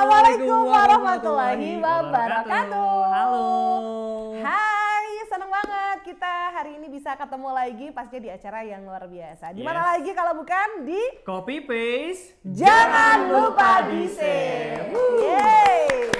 Assalamualaikum warahmatullahi wabarakatuh. Halo. Hai, seneng banget kita hari ini bisa ketemu lagi pastinya di acara yang luar biasa. Di mana lagi kalau bukan di Copy Paste. Jangan lupa di save. Yeay.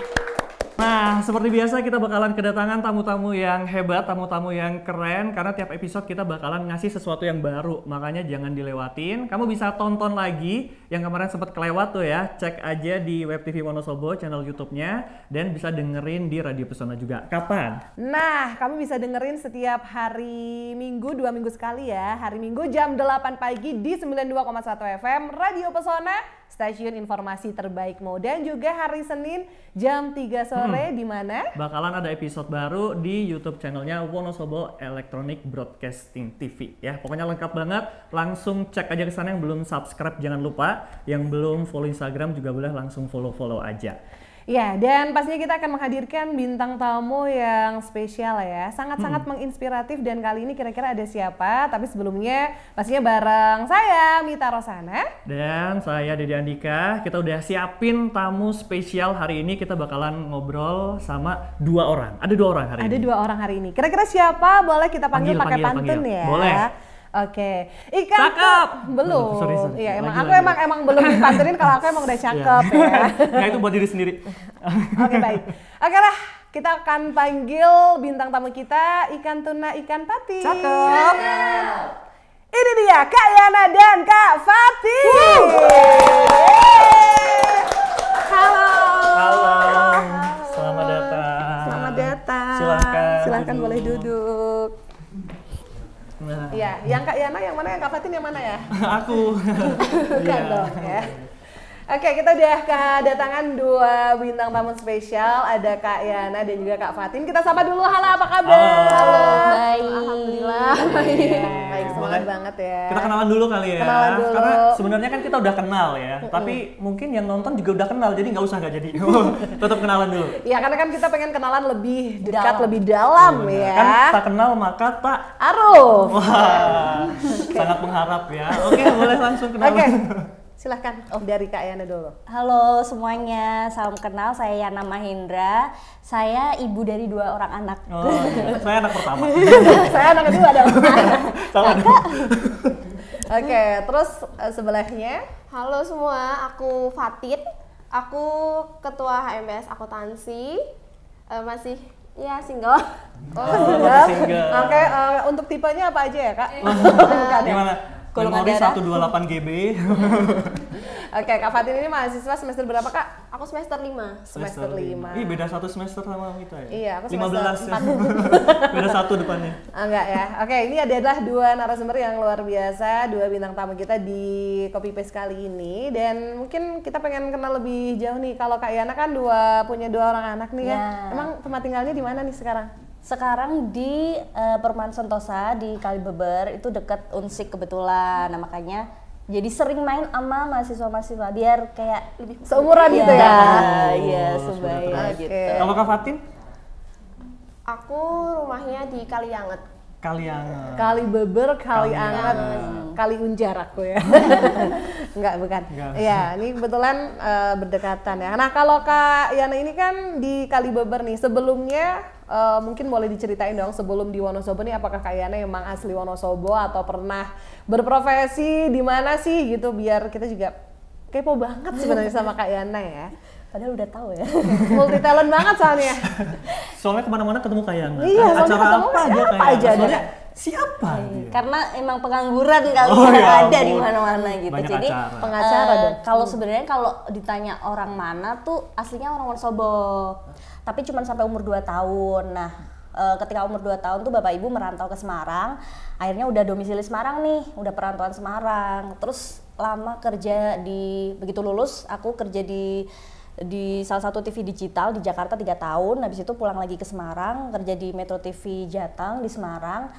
Nah, seperti biasa kita bakalan kedatangan tamu-tamu yang hebat, tamu-tamu yang keren karena tiap episode kita bakalan ngasih sesuatu yang baru. Makanya jangan dilewatin. Kamu bisa tonton lagi yang kemarin sempat kelewat tuh ya. Cek aja di Web TV Wonosobo channel YouTube-nya dan bisa dengerin di Radio Pesona juga. Kapan? Nah, kamu bisa dengerin setiap hari Minggu, 2 minggu sekali ya. Hari Minggu jam 8 pagi di 92,1 FM Radio Pesona, stasiun informasi terbaikmu. Dan juga hari Senin jam 3 sore di mana? Bakalan ada episode baru di YouTube channelnya Wonosobo Electronic Broadcasting TV ya. Pokoknya lengkap banget. Langsung cek aja ke sana, yang belum subscribe jangan lupa, yang belum follow Instagram juga boleh langsung follow aja. Ya, dan pastinya kita akan menghadirkan bintang tamu yang spesial ya. Sangat-sangat menginspiratif, dan kali ini kira-kira ada siapa? Tapi sebelumnya pastinya bareng saya Mita Rosana dan saya Dede Andika. Kita udah siapin tamu spesial hari ini. Kita bakalan ngobrol sama 2 orang. Ada 2 orang hari ini. Ada 2 orang hari ini. Kira-kira siapa? Boleh kita panggil pakai pantun ya? Boleh. Oke, cakep. Belum. Sorry. Iya, emang belum dipantunin kalau aku emang udah cakep ya. Nah, itu buat diri sendiri. Oke, baik. Oke lah, kita akan panggil bintang tamu kita, ikan tuna ikan pati. Cakep. Ini dia Kak Yana dan Kak Fati. Halo. Selamat datang. Selamat datang. Silahkan boleh duduk. Nah. Iya, yang Kak Yana yang mana, yang Kak Fatin yang mana ya? Aku. Bukan dong ya. Oke, kita udah kedatangan 2 bintang tamu spesial, ada Kak Yana dan juga Kak Fatin. Kita sapa dulu, halo apa kabar? Halo, baik. Alhamdulillah. Baik, semangat banget ya. Kita kenalan dulu kali ya. Kenalan dulu. Karena sebenarnya kan kita udah kenal ya. Tapi mungkin yang nonton juga udah kenal, jadi nggak usah nggak jadi. Tetap kenalan dulu. Iya, karena kan kita pengen kenalan lebih dekat, lebih dalam ya. Kan tak kenal maka tak Aruf. Wah, sangat mengharap ya. Oke, boleh langsung kenalan. Oke. Silahkan dari Kak Yana dulu. Halo semuanya, salam kenal, saya Yana Mahendra. Saya ibu dari 2 orang anak. Oh, iya. Saya anak pertama. Saya anak kedua dong. Sama dong. Oke, terus sebelahnya. Halo semua, aku Fatin. Aku ketua HMBS akuntansi. Masih ya single. Single. Oke, untuk tipenya apa aja ya, Kak? Gimana? Memori 128 GB. Oke, Kak Fatin ini mahasiswa semester berapa, Kak? Aku semester 5. Semester 5. Ih, beda 1 semester sama kita ya? Iya, aku semester 15 ya. Beda 1 depannya. Enggak ya. Oke, ini adalah 2 narasumber yang luar biasa, 2 bintang tamu kita di Copy Paste kali ini. Dan mungkin kita pengen kenal lebih jauh nih. Kalau Kak Yana kan punya 2 orang anak nih ya. Emang tempat tinggalnya di mana nih sekarang? Sekarang di Perumahan Sentosa di Kalibeber, itu dekat Unsik kebetulan. Nah, makanya jadi sering main sama mahasiswa-mahasiswa biar kayak seumuran gitu ya. Iya, sebaya gitu. Kalau Kak Fatin? Aku rumahnya di Kalianget. Kalibeber, Kalianget, Kaliunjar aku ya. Enggak, bukan. Iya, ini kebetulan berdekatan ya. Nah, kalau Kak Yana ini kan di Kalibeber nih. Sebelumnya mungkin boleh diceritain dong, sebelum di Wonosobo nih, apakah Kak Yana emang asli Wonosobo atau pernah berprofesi di mana sih gitu, biar kita juga kepo banget sebenarnya sama Kak Yana ya. Padahal udah tahu ya. Multi talent banget soalnya. Soalnya kemana-mana ketemu Kak Yana. Iya, acara apa aja dia. Siapa dia? Karena emang pengangguran kali ada di mana-mana gitu. Banyak jadi pengacara dong. Kalau sebenarnya kalau ditanya orang mana tuh aslinya orang Wonosobo. Tapi cuma sampai umur 2 tahun. Nah, ketika umur 2 tahun tuh bapak ibu merantau ke Semarang. Akhirnya udah domisili Semarang nih, udah perantauan Semarang. Terus lama kerja begitu lulus aku kerja di salah satu TV digital di Jakarta 3 tahun. Habis itu pulang lagi ke Semarang, kerja di Metro TV Jateng di Semarang.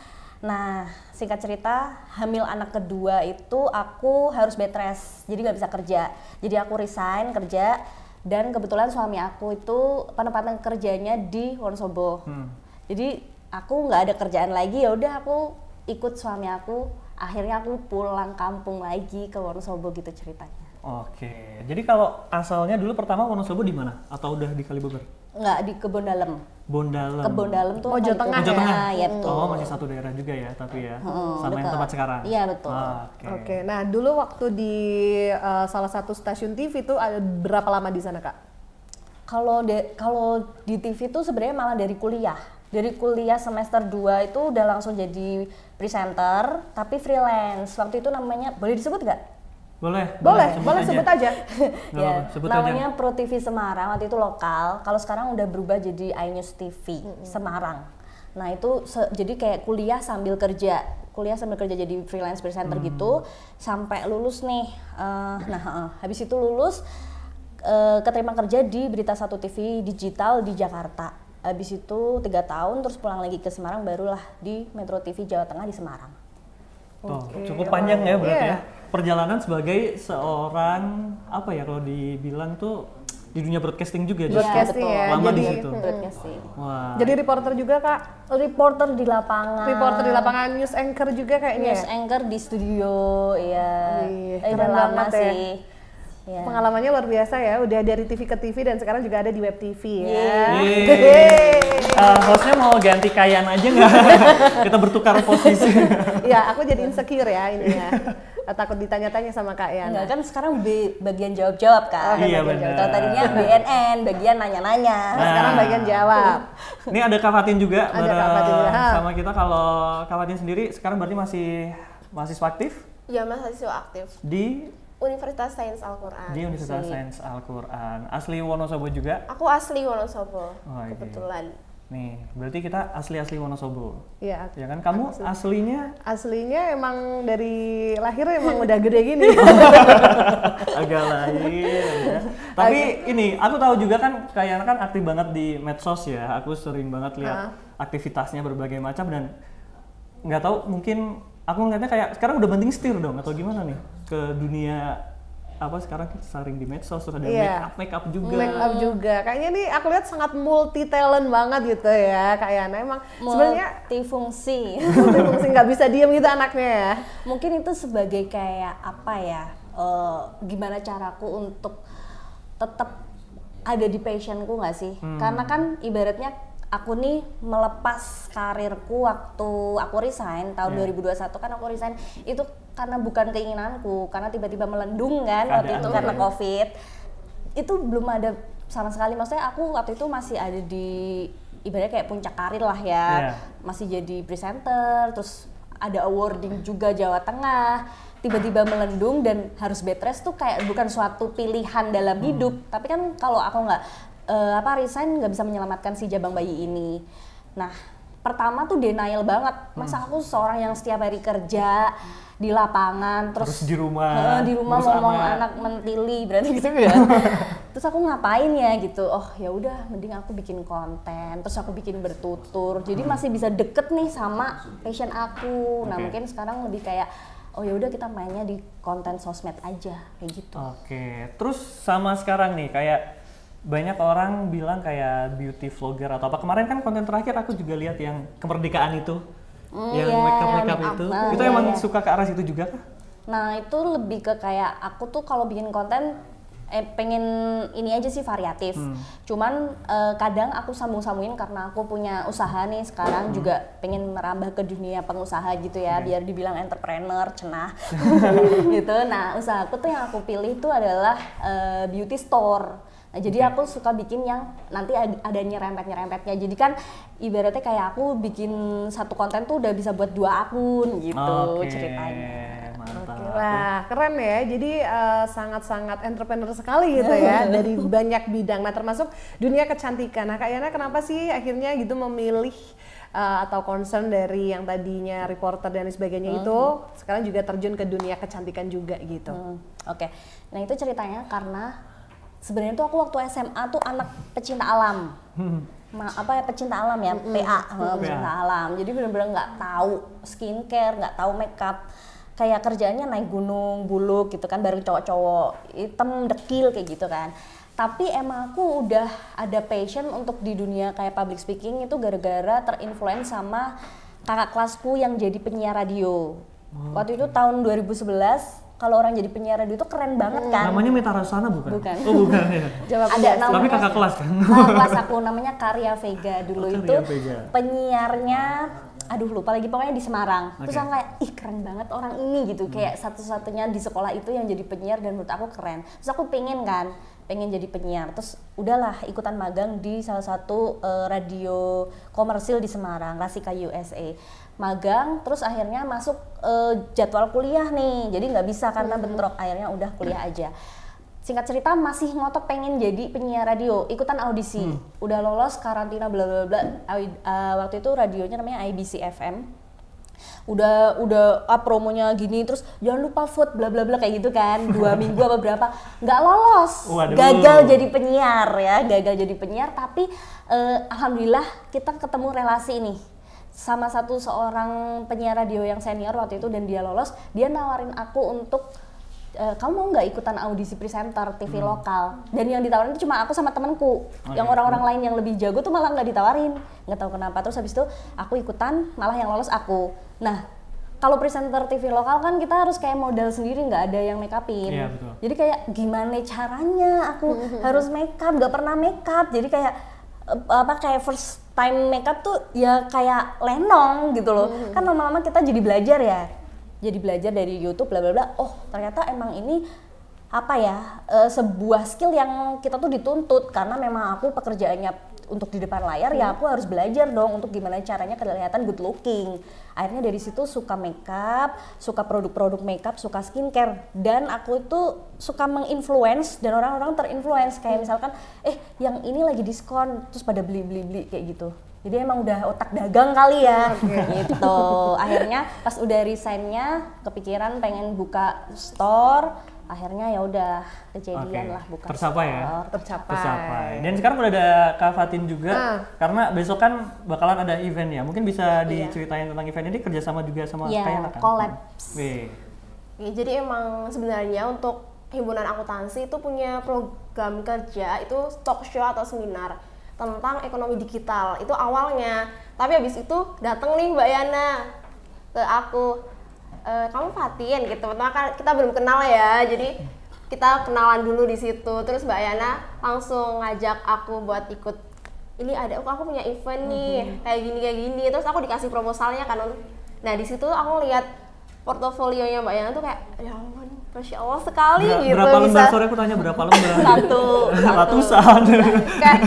Nah, singkat cerita, hamil anak kedua itu aku harus bed rest, jadi nggak bisa kerja. Jadi aku resign kerja, dan kebetulan suami aku itu penempatan kerjanya di Wonosobo. Jadi aku nggak ada kerjaan lagi, ya udah aku ikut suami aku. Akhirnya aku pulang kampung lagi ke Wonosobo gitu ceritanya. Oke. Jadi kalau asalnya dulu pertama Wonosobo di mana? Atau udah di Kalibeber? Enggak, di Kebon Dalem. Bondalem. Kebon Dalem tuh Jawa Tengah Jawa Tengah. Ya, betul. Oh, masih satu daerah juga ya, tapi ya. Sama yang dekat. tempat sekarang. Iya, betul. Oke, nah dulu waktu di salah satu stasiun TV itu ada berapa lama di sana Kak? Kalau di TV tuh sebenarnya malah dari kuliah. Dari kuliah semester 2 itu udah langsung jadi presenter, tapi freelance. Waktu itu namanya, boleh disebut nggak? Boleh sebut aja. Ya, sebut namanya aja. Pro TV Semarang, waktu itu lokal. Kalau sekarang udah berubah jadi iNews TV Semarang. Nah itu jadi kayak kuliah sambil kerja jadi freelance presenter gitu sampai lulus nih. Habis itu lulus keterima kerja di Berita 1 TV digital di Jakarta. Habis itu 3 tahun terus pulang lagi ke Semarang, barulah di Metro TV Jawa Tengah di Semarang. Cukup panjang ya berarti ya. Perjalanan sebagai seorang apa ya kalau dibilang tuh di dunia broadcasting juga. Broadcasting betul. ya. Lama Jadi di situ. Broadcasting. Wah. jadi reporter juga Kak. Reporter di lapangan. Reporter di lapangan, news anchor juga kayaknya. News anchor di studio, ya. Wih, Udah keren lama banget ya. sih. Ya. Pengalamannya luar biasa ya, udah dari TV ke TV dan sekarang juga ada di web TV ya. Hostnya mau ganti Kayan aja nggak? Kita bertukar posisi. Iya, aku jadi insecure ya ini ya. Takut ditanya-tanya sama Kak Yana. Enggak, kan sekarang bagian jawab-jawab kan. Iya, Bagian benar. jawab. Kalau tadinya BNN, bagian nanya-nanya. Sekarang bagian jawab. Ini ada Kak Fatin juga Ada Kak Fatin juga. sama kita. Kalau Kak Fatin sendiri sekarang berarti masih mahasiswa aktif Ya, mahasiswa aktif di Universitas Sains Al-Quran. Universitas Sains Al-Quran. Asli Wonosobo juga. Aku asli Wonosobo, Oh, iya. kebetulan. Nih, berarti kita asli Wonosobo. Iya. Ya kan? Kamu aslinya Aslinya emang dari lahir emang udah gede gini. agak lain ya. Tapi ini aku tahu juga kan kayaknya kan aktif banget di medsos ya. Aku sering banget lihat aktivitasnya berbagai macam dan nggak tahu mungkin aku ngeliatnya kayak sekarang udah banting setir dong atau gimana nih ke dunia apa sekarang kita sering di medsos terus ada make up juga. Make up juga. Kayaknya nih aku lihat sangat multi talent banget gitu ya Kak Yana. Emang sebenarnya Multifungsi. multifungsi, nggak bisa diem gitu anaknya ya. Mungkin itu sebagai kayak apa ya? Gimana caraku untuk tetap ada di passionku nggak sih? Karena kan ibaratnya aku nih melepas karirku waktu aku resign tahun 2021 kan aku resign itu karena bukan keinginanku, karena tiba-tiba melendung kan waktu itu karena COVID. Itu belum ada sama sekali, maksudnya aku waktu itu masih ada di ibaratnya kayak puncak karir lah ya. Masih jadi presenter, terus ada awarding juga Jawa Tengah. Tiba-tiba melendung dan harus bed rest tuh kayak bukan suatu pilihan dalam hidup. Tapi kan kalau aku nggak resign nggak bisa menyelamatkan si jabang bayi ini. Nah, pertama tuh denial banget. Masa aku seorang yang setiap hari kerja di lapangan terus di rumah ngomong anak mentili berarti gitu kan. Terus aku ngapain ya gitu. Oh, ya udah mending aku bikin konten, terus aku bikin bertutur. Jadi masih bisa deket nih sama passion aku. Nah, mungkin sekarang lebih kayak oh ya udah kita mainnya di konten sosmed aja kayak gitu. Oke. Terus sama sekarang nih kayak banyak orang bilang kayak beauty vlogger atau apa. Kemarin kan konten terakhir aku juga lihat yang kemerdekaan itu. Yang make up itu. Itu emang suka ke arah situ juga kah? Nah, itu lebih ke kayak aku tuh kalau bikin konten pengen ini aja sih variatif. Cuman kadang aku sambung-sambungin karena aku punya usaha nih sekarang juga pengen merambah ke dunia pengusaha gitu ya, biar dibilang entrepreneur, cenah. gitu. Nah, usahaku tuh yang aku pilih tuh adalah beauty store. Nah, jadi aku suka bikin yang nanti ada nyerempet-nyerempetnya. Jadi kan ibaratnya kayak aku bikin satu konten tuh udah bisa buat 2 akun gitu ceritanya. Mantap. Wah, keren ya. Jadi sangat-sangat entrepreneur sekali gitu ya dari banyak bidang. Nah, termasuk dunia kecantikan. Nah, Kak Yana kenapa sih akhirnya gitu memilih atau concern dari yang tadinya reporter dan sebagainya itu sekarang juga terjun ke dunia kecantikan juga gitu. Oke. Nah, itu ceritanya karena sebenarnya tuh aku waktu SMA tuh anak pecinta alam. Pecinta alam ya, pecinta alam. Jadi benar-benar nggak tahu skincare, nggak tahu makeup. Kayak kerjaannya naik gunung, buluk gitu kan bareng cowok-cowok, hitam, dekil kayak gitu kan. Tapi emang aku udah ada passion untuk di dunia kayak public speaking itu gara-gara terinfluence sama kakak kelasku yang jadi penyiar radio. Waktu itu tahun 2011, kalau orang jadi penyiar radio itu keren banget kan. Namanya Meta Rasana bukan? Bukan. Oh bukan ya. Ada namanya. Tapi kakak kelas kan? Kelas aku namanya Karya Vega dulu Karya itu Vega. penyiarnya, aduh lupa lagi pokoknya di Semarang. Terus aku kayak ih keren banget orang ini gitu, kayak satu-satunya di sekolah itu yang jadi penyiar dan menurut aku keren. Terus aku pengen jadi penyiar. Terus udahlah ikutan magang di salah satu radio komersil di Semarang, Rasika USA. Magang, terus akhirnya masuk jadwal kuliah nih, jadi nggak bisa karena bentrok, akhirnya udah kuliah aja. Singkat cerita masih ngotot pengen jadi penyiar radio, ikutan audisi, udah lolos karantina bla bla bla. Waktu itu radionya namanya IBC FM. Udah promonya gini, terus jangan lupa vote bla bla bla kayak gitu kan, 2 minggu apa berapa, nggak lolos. Waduh. Gagal jadi penyiar ya, tapi alhamdulillah kita ketemu relasi nih sama seorang penyiar radio yang senior waktu itu, dan dia lolos. Dia nawarin aku untuk kamu mau nggak ikutan audisi presenter TV lokal, dan yang ditawarin itu cuma aku sama temanku. Yang orang-orang lain yang lebih jago tuh malah nggak ditawarin, nggak tahu kenapa. Terus habis itu aku ikutan, malah yang lolos aku. Nah kalau presenter TV lokal kan kita harus kayak modal sendiri, nggak ada yang make upin. Iya, betul. Jadi kayak gimana caranya aku harus make up, nggak pernah make up, jadi kayak kayak first time make up tuh ya kayak lenong gitu loh. Kan lama-lama kita jadi belajar ya. Jadi belajar dari YouTube bla bla bla. Oh, ternyata emang ini sebuah skill yang kita tuh dituntut, karena memang aku pekerjaannya untuk di depan layar, ya aku harus belajar dong untuk gimana caranya kelihatan good looking. Akhirnya dari situ suka makeup, suka produk-produk makeup, suka skincare, dan aku itu suka menginfluence dan orang-orang terinfluence, kayak misalkan yang ini lagi diskon, terus pada beli kayak gitu. Jadi emang udah otak dagang kali ya, gitu. Akhirnya pas udah resignnya kepikiran pengen buka store, akhirnya ya udah kejadian lah buka tercapai store. Ya? Tercapai. Dan sekarang udah ada Kak Fatin juga, karena besok kan bakalan ada event ya. Mungkin bisa diceritain tentang event ini, kerjasama juga sama Kayana kan? Collabs. Ya, jadi emang sebenarnya untuk himpunan akuntansi itu punya program kerja itu talk show atau seminar tentang ekonomi digital itu awalnya. Tapi habis itu datang nih Mbak Yana ke aku, kamu Fatin gitu. Pertama kan kita belum kenal ya, jadi kita kenalan dulu di situ. Terus Mbak Yana langsung ngajak aku buat ikut. Ini ada, aku punya event nih kayak gini. Terus aku dikasih proposalnya kan. Nah di situ aku lihat portofolionya Mbak Yana tuh kayak, ya ampun, Masya Allah sekali gitu. Berapa lembar? Sore aku tanya berapa lembar? Satu. Ratusan. Kayak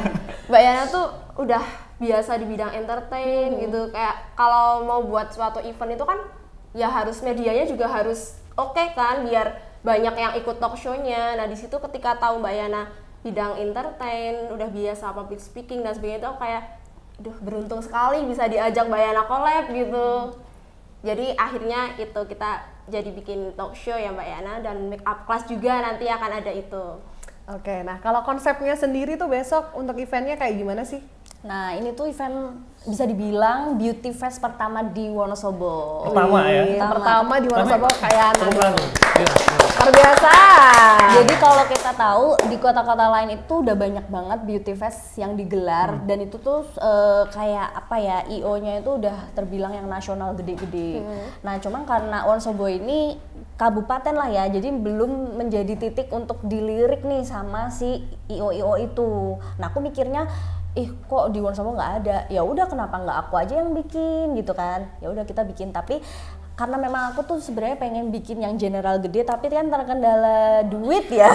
Mbak Yana tuh udah biasa di bidang entertain gitu. Kayak kalau mau buat suatu event itu kan ya harus medianya juga harus oke kan, biar banyak yang ikut talk show-nya. Nah di situ ketika tahu Mbak Yana bidang entertain, udah biasa public speaking dan sebagainya, itu kayak aduh beruntung sekali bisa diajak Mbak Yana collab gitu. Jadi akhirnya itu kita jadi bikin talk show ya Mbak Yana, dan make up class juga nanti akan ada itu. Oke, nah kalau konsepnya sendiri tuh besok untuk eventnya kayak gimana sih? Nah ini tuh event bisa dibilang beauty fest pertama di Wonosobo. Pertama ya? Pertama di Wonosobo Kayana. Iya. Luar biasa. Jadi kalau kita tahu di kota-kota lain itu udah banyak banget beauty fest yang digelar, dan itu tuh kayak IO-nya itu udah terbilang yang nasional gede-gede. Nah cuman karena Wonosobo ini kabupaten lah ya, jadi belum menjadi titik untuk dilirik nih sama si IO itu. Nah aku mikirnya kok di Wonosobo nggak ada, ya udah kenapa nggak aku aja yang bikin gitu kan. Ya udah kita bikin, tapi karena memang aku tuh sebenarnya pengen bikin yang general gede, tapi kan terkendala duit ya.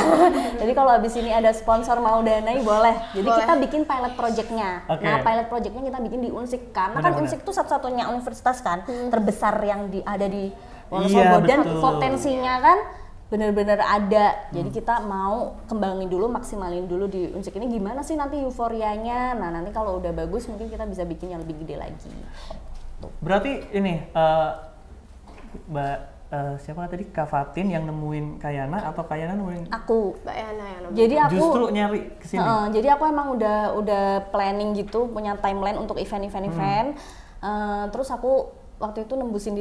Jadi kalau habis ini ada sponsor mau danai boleh. Jadi kita bikin pilot projectnya. Nah pilot projectnya kita bikin di Unsik, karena kan Unsik tuh satu-satunya universitas kan terbesar yang ada di Wonosobo, dan potensinya kan bener-bener ada. Jadi kita mau kembangin dulu, maksimalin dulu di Unsik ini gimana sih nanti euforianya. Nah nanti kalau udah bagus mungkin kita bisa bikin yang lebih gede lagi. Berarti ini Mbak siapa tadi, Kak Fatin yang nemuin Kayana atau Kayana nemuin aku? Mbak Yana yang nemuin. Jadi aku justru nyari kesini. Jadi aku emang udah planning gitu, punya timeline untuk event. Terus aku waktu itu nembusin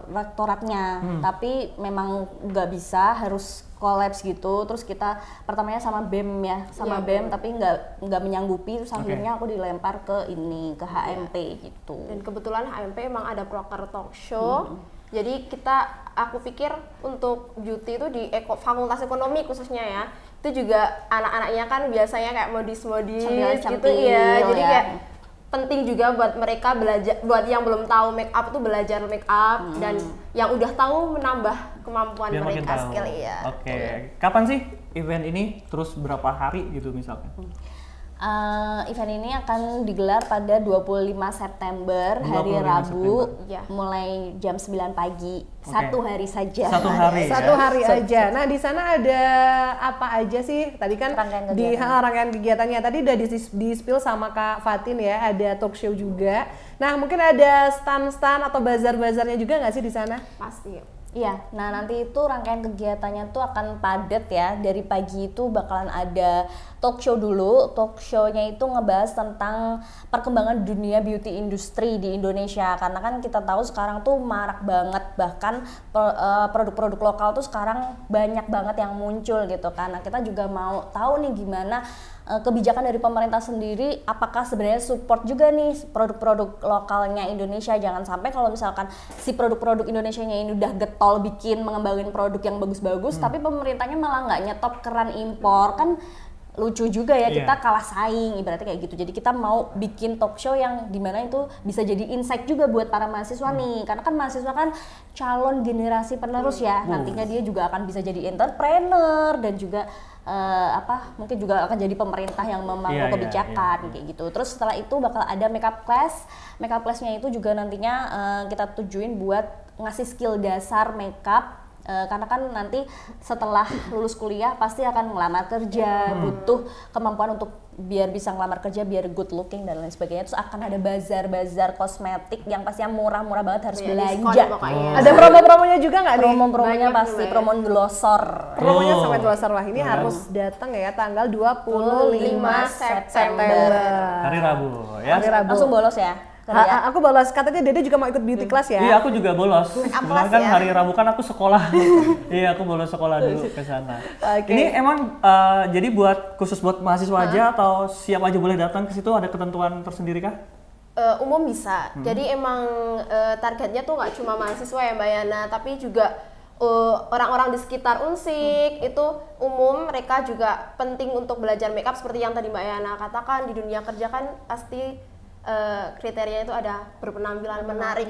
rektoratnya, tapi memang nggak bisa, harus kolaps gitu. Terus kita pertamanya sama BEM ya, BEM, tapi nggak menyanggupi. Terus akhirnya aku dilempar ke HMP gitu. Dan kebetulan HMP emang ada proker talk show Jadi aku pikir untuk beauty itu di fakultas ekonomi khususnya ya, itu juga anak-anaknya kan biasanya kayak modis-modis gitu ya. Jadi kayak penting juga buat mereka belajar, buat yang belum tahu make up itu belajar make up, dan yang udah tahu menambah kemampuan biar mereka, skill ya. Oke. Kapan sih event ini? Terus berapa hari gitu misalkan? Event ini akan digelar pada 25 September, hari Rabu, mulai jam 9 pagi. Satu hari saja. Satu hari. Satu hari aja. Nah, di sana ada apa aja sih? Tadi kan di rangkaian kegiatannya tadi udah di-spill sama Kak Fatin ya, ada talk show juga. Nah, mungkin ada stand-stand atau bazar-bazarnya juga nggak sih di sana? Pasti. Iya, nah nanti itu rangkaian kegiatannya tuh akan padat ya. Dari pagi itu bakalan ada talk show dulu. Talk show-nya itu ngebahas tentang perkembangan dunia beauty industry di Indonesia. Karena kan kita tahu sekarang tuh marak banget, bahkan produk-produk lokal tuh sekarang banyak banget yang muncul gitu kan. Nah, kita juga mau tahu nih gimana kebijakan dari pemerintah sendiri, apakah sebenarnya support juga nih produk-produk lokalnya Indonesia. Jangan sampai kalau misalkan si produk-produk Indonesianya ini udah getol bikin mengembangin produk yang bagus-bagus, tapi pemerintahnya malah nggak nyetop keran impor, kan lucu juga ya, kita kalah saing ibaratnya kayak gitu. Jadi kita mau bikin talk show yang dimana itu bisa jadi insight juga buat para mahasiswa nih, karena kan mahasiswa kan calon generasi penerus ya, nantinya dia juga akan bisa jadi entrepreneur dan juga mungkin juga akan jadi pemerintah yang memangku kebijakan kayak gitu. Terus setelah itu bakal ada makeup class. Makeup classnya itu juga nantinya kita tujuin buat ngasih skill dasar makeup. Karena kan nanti setelah lulus kuliah pasti akan ngelamar kerja, butuh kemampuan untuk biar bisa ngelamar kerja, biar good looking dan lain sebagainya. Terus akan ada bazar-bazar kosmetik yang pasti murah-murah banget, harus belanja. Ada promo-promonya juga nggak nih? Promo-promonya pasti, promo glosor. Promonya sampai glosor. Wah, ini harus datang ya tanggal 25 September. Hari Rabu ya. Hari Rabu. Langsung bolos ya. Aku bolos, katanya Dede juga mau ikut beauty class ya? Iya, aku juga bolos. Kebetulan kan hari Rabu kan aku sekolah. Iya, aku bolos sekolah dulu ke sana. Ini emang jadi khusus buat mahasiswa aja atau siapa aja boleh datang ke situ? Ada ketentuan tersendiri kah? Umum bisa. Jadi emang targetnya tuh nggak cuma mahasiswa ya Mbak Yana, tapi juga orang-orang di sekitar Unsik itu umum, mereka juga penting untuk belajar makeup seperti yang tadi Mbak Yana katakan. Di dunia kerja kan pasti kriterianya itu ada berpenampilan menarik.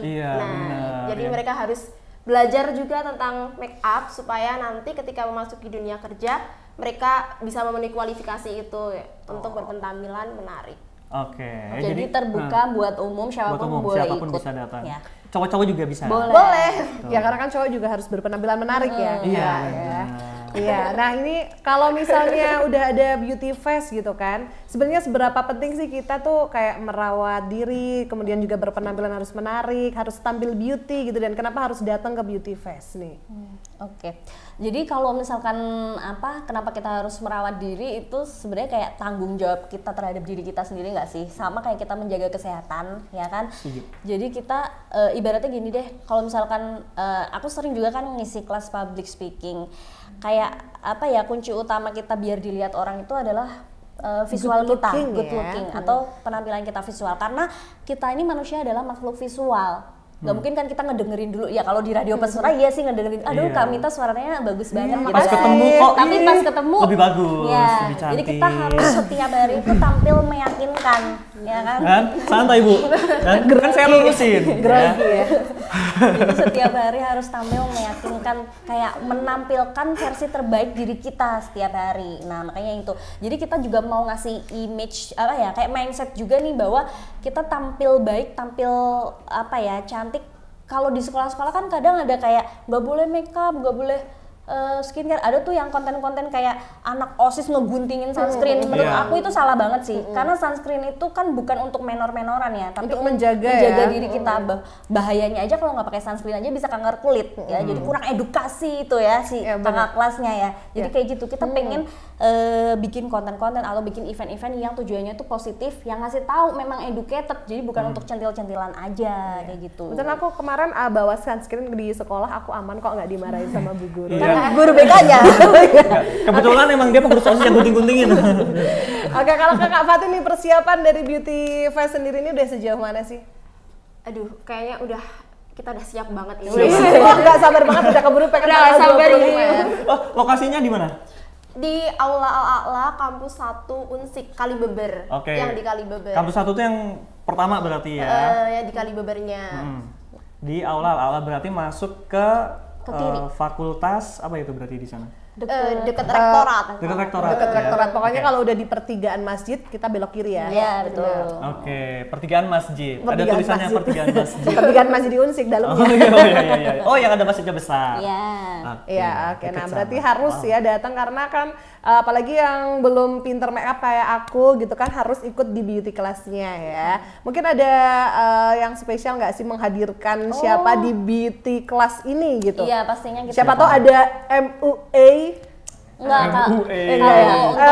Jadi mereka harus belajar juga tentang make up supaya nanti ketika memasuki dunia kerja mereka bisa memenuhi kualifikasi itu untuk berpenampilan menarik. Jadi terbuka buat umum, siapapun boleh ikut. Bisa datang. Ya. Cowok-cowok juga bisa. Boleh. Ya karena kan cowok juga harus berpenampilan menarik ya. Iya, nah ini kalau misalnya udah ada beauty fest gitu kan, sebenarnya seberapa penting sih kita tuh kayak merawat diri, kemudian juga berpenampilan harus menarik, harus tampil beauty gitu, dan kenapa harus datang ke beauty fest nih? Jadi kalau misalkan kenapa kita harus merawat diri itu sebenarnya kayak tanggung jawab kita terhadap diri kita sendiri nggak sih? Sama kayak kita menjaga kesehatan, ya kan? Jadi kita ibaratnya gini deh, kalau misalkan aku sering juga kan ngisi kelas public speaking, kayak kunci utama kita biar dilihat orang itu adalah visual good kita, looking, good looking atau penampilan kita visual, karena kita ini manusia adalah makhluk visual. Gak mungkin kan kita ngedengerin dulu ya, kalau di radio pesuara iya sih ngedengerin, aduh Kak Mita suaranya bagus banget gitu. Pas ketemu kok tapi pas ketemu lebih bagus, lebih cantik. Jadi kita harus setiap hari itu tampil meyakinkan, ya kan? Santai Bu, kan saya lurusin. Grogi ya. Jadi setiap hari harus tampil meyakinkan, kayak menampilkan versi terbaik diri kita setiap hari. Nah makanya itu, jadi kita juga mau ngasih image kayak mindset juga nih, bahwa kita tampil baik, tampil cantik. Kalau di sekolah-sekolah kan kadang ada kayak nggak boleh makeup, nggak boleh skincare. Ada tuh yang konten-konten kayak anak OSIS ngeguntingin sunscreen. Menurut aku itu salah banget sih, karena sunscreen itu kan bukan untuk menor-menoran ya, tapi untuk menjaga diri kita. Bahayanya aja kalau nggak pakai sunscreen aja bisa kanker kulit ya. Jadi kurang edukasi itu ya si kakak kelasnya ya. Jadi kayak gitu, kita pengen bikin konten-konten atau bikin event-event yang tujuannya itu positif, yang ngasih tahu memang educated, jadi bukan untuk centil-centilan aja kayak gitu. Betul, aku kemarin bawa sunscreen di sekolah, aku aman kok, nggak dimarahin sama bu guru. Guru BK-nya. Kebetulan emang dia pengurus OSIS yang gunting-guntingin. Oke, kalau Kak Fatin nih, persiapan dari beauty fest sendiri ini udah sejauh mana sih? Aduh, kayaknya udah kita udah siap banget ini. Wah, nggak sabar banget udah keburu pengen Udah tanggal sabar 25 ini. ya. Oh, lokasinya di mana? Di Aula Al-A'la Kampus 1 Unsik Kalibeber. Oke. Yang di Kalibeber. Kampus 1 tuh yang pertama berarti ya. Yang di Kalibebernya. Di Aula Al-A'la berarti masuk ke kiri. fakultas apa itu berarti di sana? Deket rektorat. Dekat rektorat. Dekat ya? rektorat. Pokoknya Oke. kalau udah di pertigaan masjid kita belok kiri ya. Iya, betul. Oke, pertigaan masjid. Ada Pertigaan tulisannya masjid. pertigaan masjid. Pertigaan masjid di Unsik Oh dalamnya. iya. Oh, yang ada masjidnya besar. Iya. Iya, oke. deket Nah, sana. berarti harus ya datang karena kan apalagi yang belum pinter make up kayak aku gitu kan harus ikut di beauty kelasnya ya. Mungkin ada yang spesial nggak sih menghadirkan siapa di beauty kelas ini gitu? Iya, pastinya kita. Siapa tahu ada MUA? Enggak, Kak. MUA.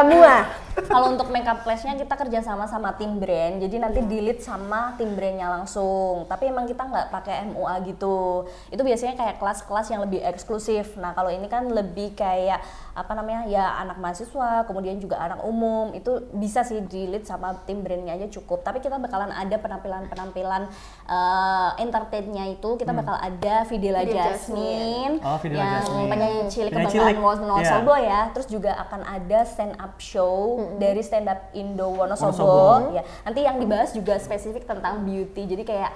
MUA. Kalau untuk makeup class-nya kita kerjasama sama tim brand, jadi nanti di-lead sama tim brandnya langsung. Tapi emang kita nggak pakai MUA gitu. Itu biasanya kayak kelas-kelas yang lebih eksklusif. Nah kalau ini kan lebih kayak apa namanya ya anak mahasiswa, kemudian juga anak umum. Itu bisa sih di-lead sama tim brandnya aja cukup. Tapi kita bakalan ada penampilan-penampilan entertainnya itu kita bakal ada Videla Videla Jasmine, Oh, Videla yang Jasmine. penyanyi cilik Penyanyi kebanggaan cilik. Wonosobo ya. Terus juga akan ada stand up show dari stand up Indo Wonosobo. Wonosobo. Ya, nanti yang dibahas juga spesifik tentang beauty. Jadi kayak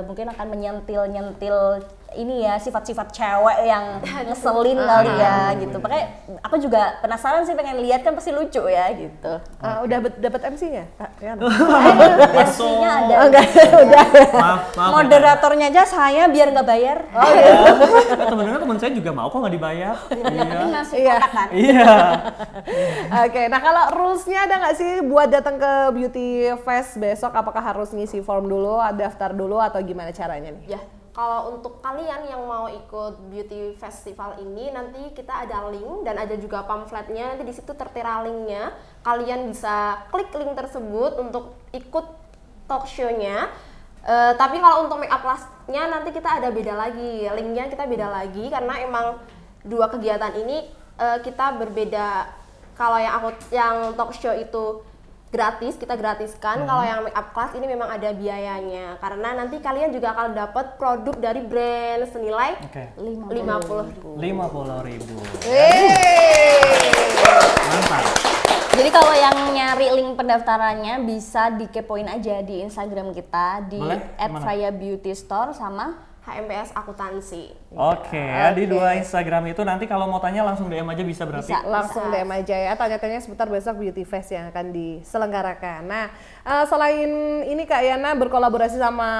mungkin akan menyentil-nyentil ini ya sifat-sifat cewek yang ngeselin kali ya gitu. Makanya aku juga penasaran sih pengen lihat kan pasti lucu ya gitu. Udah dapat MC-nya? Kak Rian? MC-nya ada. Oh, enggak, udah. Maaf. Moderatornya aja saya biar nggak bayar. Oh iya. Temen-temen temen saya juga mau kok nggak dibayar. Iya. Masih Iya. kontak kan? Iya. Oke, nah kalau rules-nya ada nggak sih buat datang ke Beauty Fest besok? Apakah harus ngisi form dulu, daftar dulu, atau gimana caranya nih? Ya, kalau untuk kalian yang mau ikut beauty festival ini nanti kita ada link dan ada juga pamfletnya. Nanti di situ tertera linknya. Kalian bisa klik link tersebut untuk ikut talk show-nya. Tapi kalau untuk make up class-nya nanti kita ada beda lagi. Linknya kita beda lagi karena emang dua kegiatan ini kita berbeda. Kalau yang talk show itu gratis, kita gratiskan. Kalau yang make up class ini memang ada biayanya karena nanti kalian juga akan dapat produk dari brand senilai Oke. 50.000. 50.000. Mantap. Jadi kalau yang nyari link pendaftarannya bisa dikepoin aja di Instagram kita di Boleh? Mana? @frayabeautystore sama HMPS Akuntansi. Oke, ya di dua Instagram itu nanti kalau mau tanya langsung DM aja bisa berarti. Bisa. Langsung DM aja ya, tanya-tanya seputar besok Beauty Fest yang akan diselenggarakan. Nah, selain ini Kak Yana berkolaborasi sama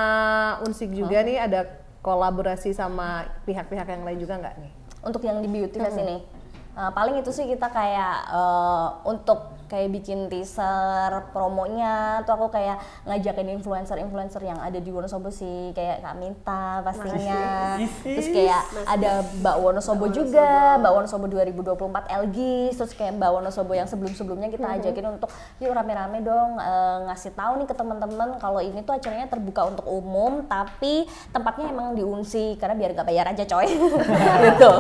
Unsik juga nih, ada kolaborasi sama pihak-pihak yang lain juga nggak nih? untuk yang di beauty fest ini. Paling itu sih kita kayak untuk kayak bikin teaser promonya tuh aku kayak ngajakin influencer yang ada di Wonosobo sih, kayak Kak Minta pastinya. Terus kayak ada Mbak Wonosobo juga, Mbak Wonosobo 2024 LG, terus kayak Mbak Wonosobo yang sebelum-sebelumnya kita ajakin untuk yuk rame-rame dong ngasih tahu nih ke teman-teman kalau ini tuh acaranya terbuka untuk umum tapi tempatnya emang di Unsik karena biar gak bayar aja coy. Gitu.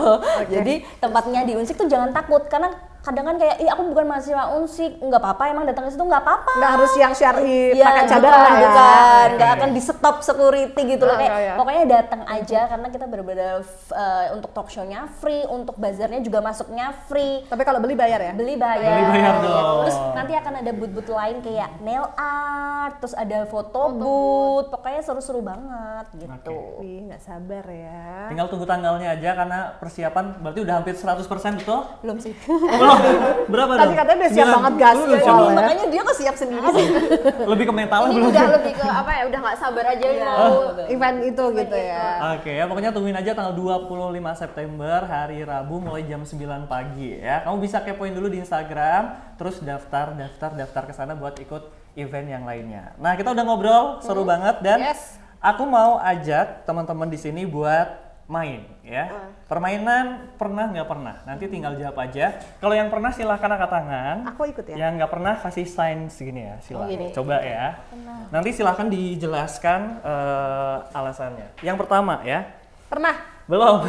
Jadi tempatnya di Unsik tuh jangan takut karena kadang kan kayak, aku bukan mahasiswa Unsik, nggak apa-apa emang datang ke situ nggak apa-apa. Nggak harus yang syar'i Ya, pakai cadar ya. bukan, nggak akan di stop security gitu loh, kayak ya. pokoknya datang aja karena kita bener-bener untuk talk show-nya free, untuk bazarnya juga masuknya free. Tapi kalau beli bayar ya? Beli bayar. Beli bayar dong. Terus nanti akan ada booth-booth lain kayak nail art, terus ada foto booth, pokoknya seru-seru banget gitu. Ih, nggak sabar ya. Tinggal tunggu tanggalnya aja karena persiapan berarti udah hampir 100% betul? Belum sih. Oh, berapa Tadi dong? katanya udah siap 9. banget gas Udah ya, siap soalnya. banget. Makanya dia kok siap sendiri sih. Lebih ke mental Ini belum? udah lebih ke apa ya, udah nggak sabar aja mau Event itu gitu ya. Oke, ya pokoknya tungguin aja tanggal 25 September hari Rabu mulai jam 9 pagi ya. Kamu bisa kepoin dulu di Instagram, terus daftar ke sana buat ikut event yang lainnya. Nah, kita udah ngobrol seru banget dan Yes. aku mau ajak teman-teman di sini buat main ya. Permainan pernah nggak pernah? Nanti tinggal jawab aja. Kalau yang pernah silahkan angkat tangan. Aku ikut ya. Yang nggak pernah kasih sign segini ya, silahkan. gini. Coba ya. Nanti silahkan dijelaskan alasannya. Yang pertama ya. Pernah? Belum.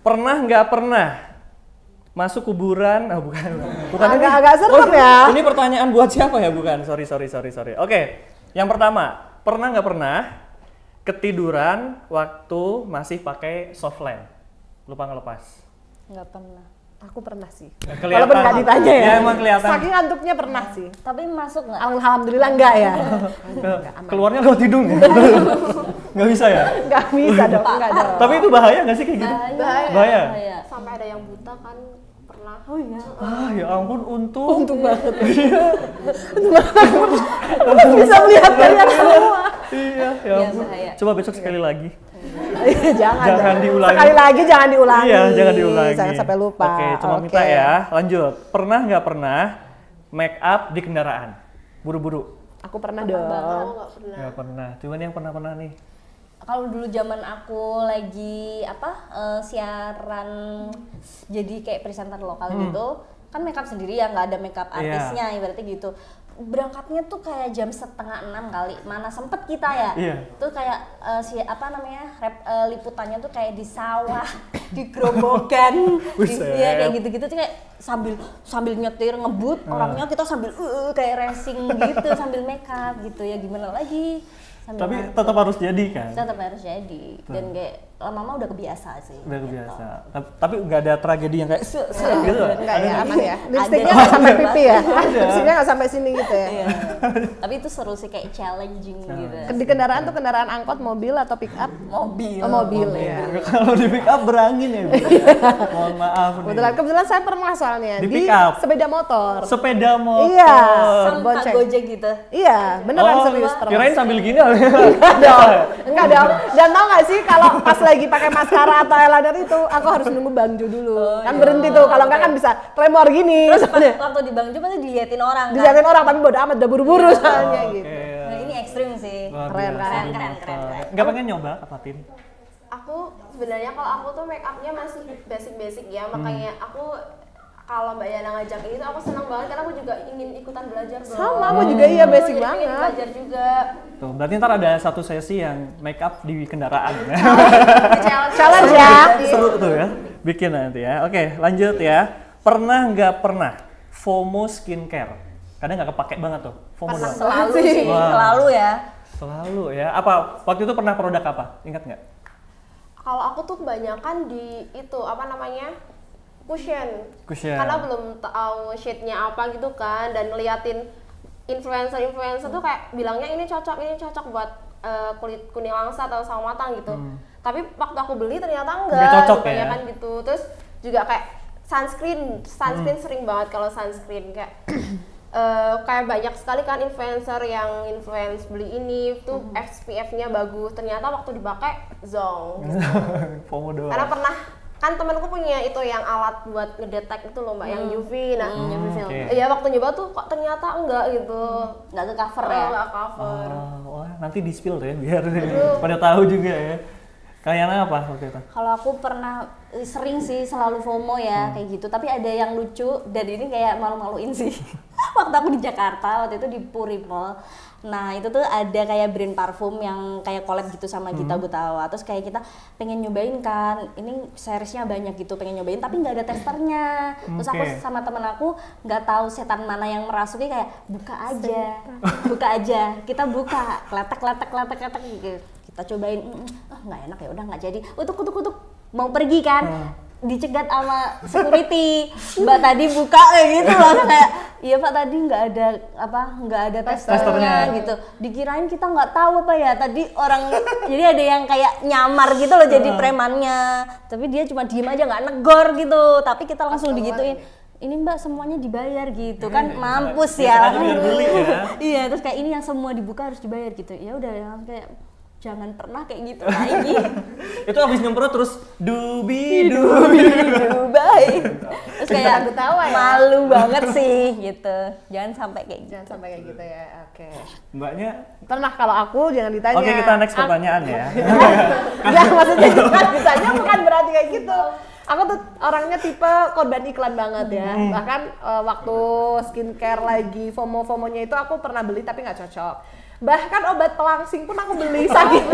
Pernah nggak pernah masuk kuburan? Oh, bukan. Bukan ini. Agak serem ya. Ini pertanyaan buat siapa ya? Bukan. Sorry. Oke. Yang pertama, pernah nggak pernah ketiduran waktu masih pakai softland, lupa ngelepas. Nggak pernah. Aku pernah sih. Kelihatan. Walaupun nggak ditanya ya. Ya emang kelihatan. Saking ngantuknya pernah sih. Tapi masuk nggak? Alhamdulillah enggak ya. Keluarnya lewat hidung ya? Nggak bisa ya? Enggak bisa dong, enggak dong. Tapi itu bahaya nggak sih kayak gitu? Bahaya. Sampai ada yang buta kan pernah. Oh iya. Ah ya ampun, untung. Untung banget. Bisa melihat kalian semua. Iya, ya Iya, ampun. bahaya. Coba besok sekali lagi. Jangan diulangi. Sekali lagi jangan diulangi. Iya, jangan diulangi. Jangan sampai lupa. Oke, cuma minta ya. Lanjut. Pernah nggak pernah make up di kendaraan? Buru-buru. Aku pernah Aku dong. nggak pernah. Nggak pernah. Cuman yang pernah nih. Kalau dulu zaman aku lagi siaran jadi kayak presenter lokal gitu, kan makeup sendiri ya, nggak ada makeup artisnya ibaratnya gitu. Berangkatnya tuh kayak jam 5:30 kali, mana sempet kita ya. Tuh kayak liputannya tuh kayak di sawah, di gerobokan, ya kayak gitu-gitu tuh kayak sambil nyetir ngebut, orangnya kita sambil kayak racing gitu sambil makeup gitu ya, gimana lagi. Tapi tetap harus jadi kan? Tetap harus jadi. Dan kayak lama-lama udah kebiasa sih. Udah kebiasa. Tapi nggak ada tragedi yang kayak gitu. Enggak ya, aman ya. Lipstiknya nggak sampai pipi ya. Lipstiknya nggak sampai sini gitu ya. Iya. Tapi itu seru sih, kayak challenging gitu. Di kendaraan tuh kendaraan angkot, mobil atau pick up? Mobil. Oh, mobil ya. Kalau di pick up berangin ya. Mohon maaf nih. Kebetulan saya pernah soalnya Di pick up? sepeda motor. Sepeda motor. Iya. Sama Bonceng. Gojek gitu. Iya, beneran serius pernah. Kirain sambil gini. Enggak dong. Dan tau gak sih kalau pas lagi pakai maskara atau eyeliner itu aku harus nunggu Bang Jo dulu. Kan berhenti tuh, kalau enggak kan bisa tremor gini. Terus waktu di Bang Jo pasti diliatin orang kan. Diliatin orang, tapi bodo amat udah buru-buru soalnya gitu. Nah, ini ekstrim sih. Keren. Nggak pengen nyoba apa Tin? Aku sebenarnya kalau aku tuh make upnya masih basic ya, makanya aku kalau Mbak Yana ngajak ini tuh aku senang banget karena aku juga ingin ikutan belajar dong. Sama, aku juga iya basic Jadi banget. pengen belajar juga. Tuh, berarti ntar ada satu sesi yang make up di kendaraan. Challenge ya. Seru tuh ya, bikin nanti ya. Oke, lanjut ya. Pernah nggak pernah FOMO skincare? Kadang nggak kepake banget tuh, FOMO doang. Selalu sih, selalu ya. Selalu ya. Apa waktu itu pernah produk apa? Ingat nggak? Kalau aku tuh kebanyakan di itu apa namanya? Cushion. Karena belum tahu shade-nya apa gitu kan, dan ngeliatin influencer tuh kayak bilangnya ini cocok buat kulit kuning langsat atau sawo matang gitu. Tapi waktu aku beli ternyata enggak cocok gitu, ya? kan gitu. Terus juga kayak sunscreen sering banget kalau sunscreen kayak kayak banyak sekali kan influencer yang influence beli ini tuh SPF-nya bagus, ternyata waktu dipakai zonk gitu. FOMO doang. Karena pernah kan temanku punya itu yang alat buat ngedetek itu loh Mbak, yang UV. Nah, UV film. iya waktu nyoba tuh kok ternyata enggak gitu. Nggak ke cover ya. Enggak cover. Wah, nanti di spill ya biar pada tahu juga ya. Kayaknya apa waktu itu? Kalau aku pernah sering sih selalu FOMO ya kayak gitu, tapi ada yang lucu dan ini kayak malu-maluin sih. Waktu aku di Jakarta, waktu itu di Puri Mall. Nah itu tuh ada kayak brand parfum yang kayak collab gitu sama Gita Gutawa. Terus kayak kita pengen nyobain kan, ini seriesnya banyak gitu, pengen nyobain tapi nggak ada testernya. Terus aku sama temen aku nggak tahu setan mana yang merasuki, kayak buka aja, kita buka, kletek gitu. Kita cobain, nggak enak ya udah nggak jadi. Utuk mau pergi kan, dicegat sama security. Mbak tadi buka kayak gitu loh, kayak iya Pak tadi nggak ada testernya gitu. Dikirain kita nggak tahu apa ya tadi orang, jadi ada yang kayak nyamar gitu loh jadi premannya. Tapi dia cuma diem aja nggak negor gitu. Tapi kita langsung digituin. Ini Mbak semuanya dibayar gitu kan, mampus ya. Iya, terus kayak ini yang semua dibuka harus dibayar gitu. Ya udah kayak jangan pernah kayak gitu lagi. Itu abis nyemprot terus dubai. Terus kayak ketawa ya. malu banget sih gitu. Jangan sampai kayak gitu. Jangan sampai kayak gitu ya. Oke. Mbaknya Pernah, kalau aku jangan ditanya. Oke, kita next pertanyaan ya. Enggak, maksudnya jangan ditanya bukan berarti kayak gitu. Aku tuh orangnya tipe korban iklan banget ya. Bahkan waktu skincare lagi FOMO-FOMOnya itu aku pernah beli tapi nggak cocok. Bahkan obat pelangsing pun aku beli saking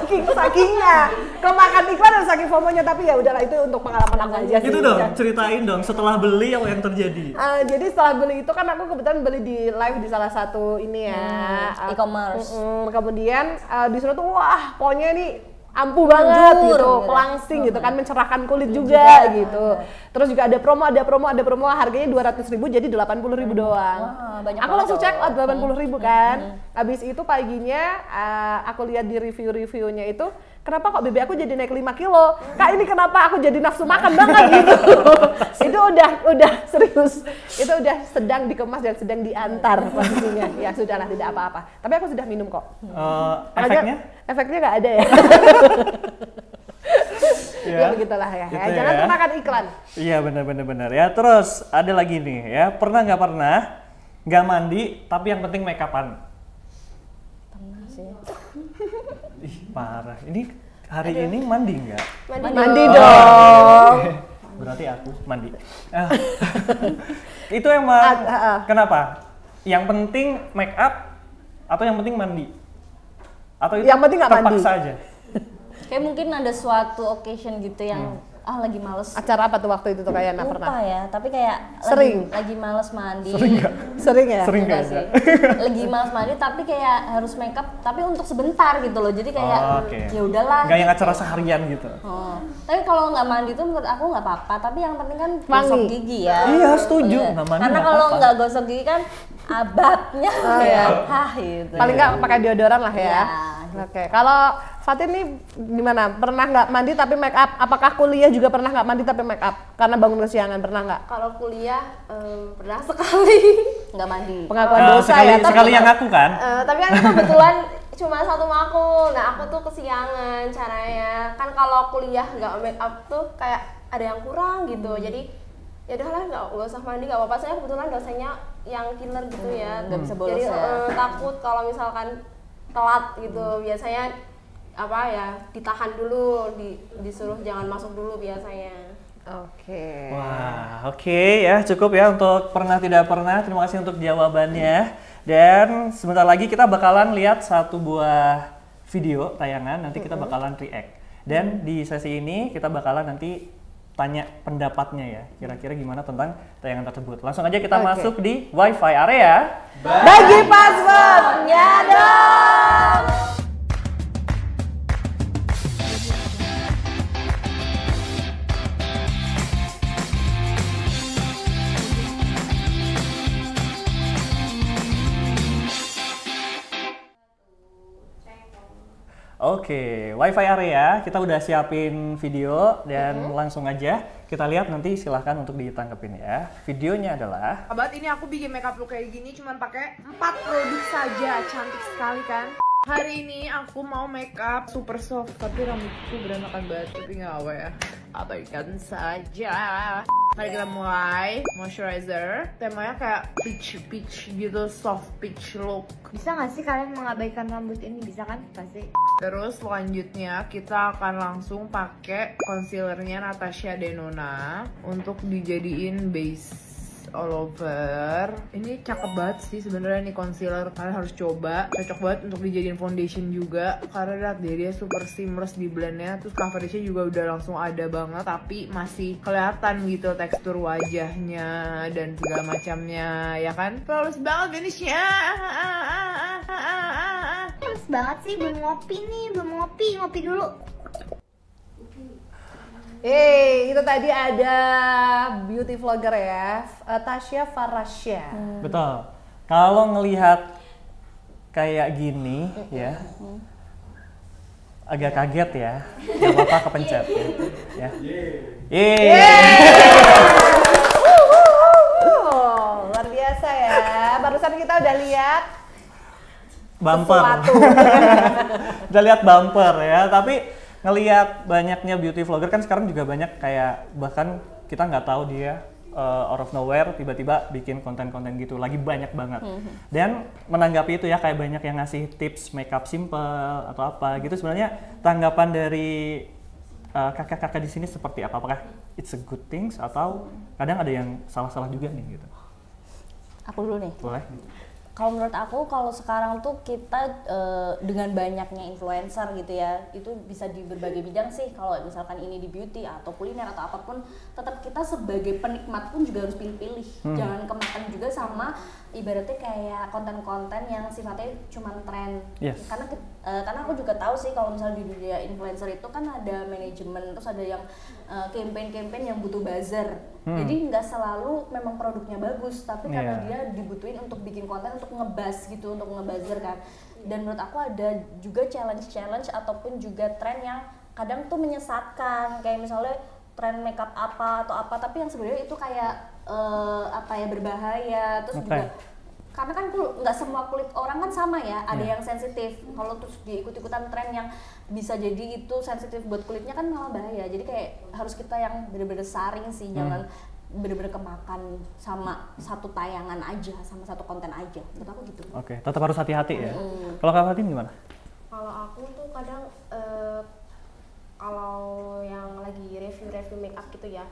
sakingnya kemakan iklan dan saking FOMO-nya, tapi ya udahlah itu untuk pengalaman aku aja sih. Itu dong, ceritain dong setelah beli apa yang terjadi. Jadi setelah beli itu kan aku kebetulan beli di live di salah satu ini ya e-commerce. Kemudian disuruh tuh wah pokoknya nih ampuh banget Jujur, gitu, pelangsing gitu kan, mencerahkan kulit juga gitu. Terus juga ada promo harganya 200.000 jadi 80.000 doang. Wah, banyak aku banget langsung dong. check out 80.000 kan. Habis itu paginya aku lihat di review-reviewnya itu, kenapa kok BB aku jadi naik 5 kilo? Kak ini kenapa aku jadi nafsu makan banget gitu. Itu udah serius. Itu udah sedang dikemas dan sedang diantar posisinya. Ya sudahlah, tidak apa-apa. Tapi aku sudah minum kok. Efeknya? Efeknya nggak ada ya. Ya begitulah ya. Gitu Jangan ya. termakan iklan. Iya benar ya. Terus ada lagi nih ya, pernah nggak mandi tapi yang penting make upan? Pernah sih. Ih parah. Ini hari ini mandi nggak? Mandi dong. Berarti aku mandi. Itu emang kenapa? Yang penting make up atau yang penting mandi? Atau itu Yang penting nggak mandi. terpaksa aja? Kayak mungkin ada suatu occasion gitu yang lagi males. Acara apa tuh waktu itu tuh kayaknya Lupa pernah? ya, tapi kayak Sering. lagi males mandi. Sering nggak? Sering ya? Sering Enggak kayaknya. sih. Lagi males mandi tapi kayak harus make up tapi untuk sebentar gitu loh. Jadi kayak Oke. ya udahlah. Nggak yang acara seharian gitu. Oh. Tapi kalau nggak mandi tuh menurut aku nggak apa-apa, tapi yang penting kan Wangi. gosok gigi ya. Iya, setuju. Iya. Nggak mandi Karena nggak kalau apa-apa. nggak gosok gigi kan abadnya iya. hah gitu. Paling nggak pakai deodoran lah ya. Iya. Oke, kalau Fatin nih gimana? Pernah nggak mandi tapi make up? Apakah kuliah juga pernah nggak mandi tapi make up? Karena bangun kesiangan, pernah nggak? Kalau kuliah pernah sekali. Nggak mandi. Pengakuan dosa sekali, ya. sekali yang aku kan? Tapi kan itu kebetulan cuma satu sama aku. Nah aku tuh kesiangan caranya. Kan kalau kuliah nggak make up tuh kayak ada yang kurang gitu. Jadi ya udahlah nggak usah mandi nggak apa-apa. Saya kebetulan dosennya yang killer gitu ya. Nggak bisa bolos Jadi ya. takut kalau misalkan telat gitu. Biasanya apa ya ditahan dulu, disuruh jangan masuk dulu biasanya. Oke. Wah, oke ya, cukup ya untuk pernah tidak pernah. Terima kasih untuk jawabannya. Dan sebentar lagi kita bakalan lihat satu buah video tayangan, nanti kita bakalan react. Dan di sesi ini kita bakalan nanti tanya pendapatnya ya, kira-kira gimana tentang tayangan tersebut. Langsung aja kita masuk di Wi-Fi area. Bagi passwordnya dong. Oke, Wi-Fi area, kita udah siapin video dan langsung aja kita lihat, nanti silahkan untuk ditangkepin ya. Videonya adalah Abad ini aku bikin makeup look kayak gini cuman pakai 4 produk saja, cantik sekali kan. Hari ini aku mau makeup super soft tapi rambutku berantakan banget, tapi nggak apa ya, abaikan saja. Mari kita mulai. Moisturizer, temanya kayak peach gitu, soft peach look. Bisa nggak sih kalian mengabaikan rambut ini? Bisa kan? Pasti. Terus selanjutnya kita akan langsung pakai concealernya Natasha Denona untuk dijadiin base all over. Ini cakep banget sih sebenarnya nih concealer, kalian harus coba. Cocok banget untuk dijadiin foundation juga karena lihat deh dia super seamless di blendnya. Terus coveragenya juga udah langsung ada banget, tapi masih kelihatan gitu tekstur wajahnya dan segala macamnya ya kan. Flawless banget finishnya. Males banget sih, belum ngopi nih, ngopi dulu. Itu tadi ada beauty vlogger ya, Tasya Farasya. betul. Kalau ngelihat kayak gini ya, agak kaget ya. Gak apa-apa kepencet ya. Luar biasa ya. Barusan kita udah lihat Bumper. sesuatu. Udah lihat bumper ya, tapi ngelihat banyaknya beauty vlogger kan sekarang juga banyak kayak bahkan kita nggak tahu dia out of nowhere tiba-tiba bikin konten-konten gitu, lagi banyak banget. Dan menanggapi itu ya, kayak banyak yang ngasih tips makeup simple atau apa gitu. Sebenarnya tanggapan dari kakak-kakak di sini seperti apa? Apakah it's a good things atau kadang ada yang salah-salah juga nih gitu? Aku dulu nih. Boleh? Kalau menurut aku, kalau sekarang tuh kita dengan banyaknya influencer gitu ya, itu bisa di berbagai bidang sih. Kalau misalkan ini di beauty atau kuliner atau apapun, tetap kita sebagai penikmat pun juga harus pilih-pilih. Jangan kemakan juga sama ibaratnya kayak konten-konten yang sifatnya cuma tren. Yes. Karena aku juga tahu sih kalau misalnya di dunia influencer itu kan ada manajemen, terus ada yang campaign-campaign yang butuh buzzer. Jadi nggak selalu memang produknya bagus, tapi karena dia dibutuhin untuk bikin konten untuk ngebuzz gitu, untuk ngebuzzer kan. Dan menurut aku ada juga challenge ataupun juga tren yang kadang tuh menyesatkan, kayak misalnya tren makeup apa atau apa, tapi yang sebenarnya itu kayak berbahaya. Terus juga karena kan nggak semua kulit orang kan sama ya, ada yang sensitif. Kalau terus diikut-ikutan tren yang bisa jadi itu sensitif buat kulitnya kan malah bahaya. Jadi kayak harus kita yang bener-bener saring sih, jangan bener-bener kemakan sama satu tayangan aja, sama satu konten aja. Menurut aku gitu. Oke, tetap harus hati-hati ya. Kalau Kak Fatin gimana? Kalau aku tuh kadang kalau yang lagi review make up gitu ya,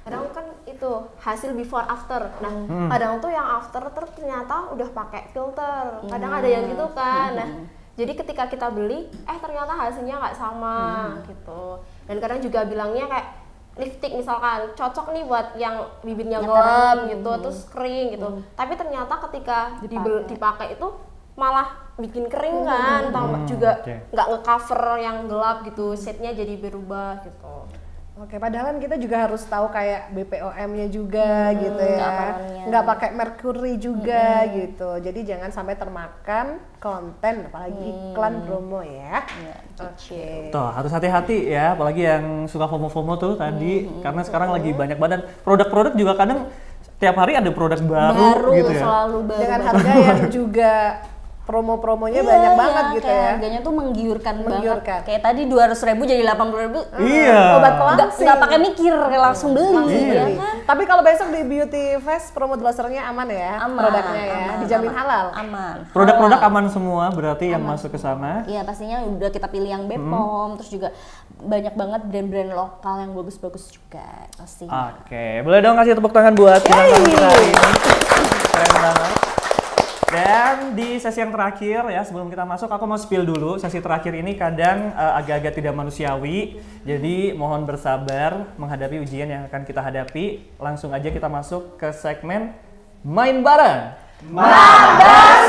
kadang kan itu hasil before after. Nah, kadang tuh yang after ternyata udah pakai filter. Kadang ada yang gitu kan. Nah, jadi ketika kita beli, ternyata hasilnya nggak sama gitu. Dan kadang juga bilangnya kayak lipstick misalkan cocok nih buat yang bibirnya gelap gitu, terus kering gitu. Tapi ternyata ketika dipakai itu malah bikin kering kan, tambah juga nggak ngecover yang gelap gitu, shade-nya jadi berubah gitu. Oke, padahal kan kita juga harus tahu kayak BPOM-nya juga gitu ya, nggak pakai merkuri juga gitu. Jadi jangan sampai termakan konten, apalagi iklan promo ya. Oke. Tuh harus hati-hati ya, apalagi yang suka FOMO-FOMO tuh tadi, karena sekarang lagi banyak badan. Produk-produk juga kadang tiap hari ada produk baru gitu ya. Selalu baru. Dengan harga yang juga promo-promonya banyak banget gitu ya. Harganya tuh menggiurkan banget. Kayak tadi 200.000 jadi 80.000. Iya. Obat pelangsing. Nggak pakai mikir, langsung beli ya kan. Tapi kalau besok di Beauty Fest promo Glosternya aman ya? Produknya ya, dijamin halal. Aman. Produk-produk aman semua berarti yang masuk ke sana. Iya, pastinya udah kita pilih yang BPOM, terus juga banyak banget brand-brand lokal yang bagus-bagus juga pasti. Oke, boleh dong kasih tepuk tangan buat bintang tamu kita hari ini. Keren banget. Dan di sesi yang terakhir ya, sebelum kita masuk aku mau spill dulu. Sesi terakhir ini kadang agak-agak tidak manusiawi. Jadi mohon bersabar menghadapi ujian yang akan kita hadapi. Langsung aja kita masuk ke segmen Main Bareng. Mabar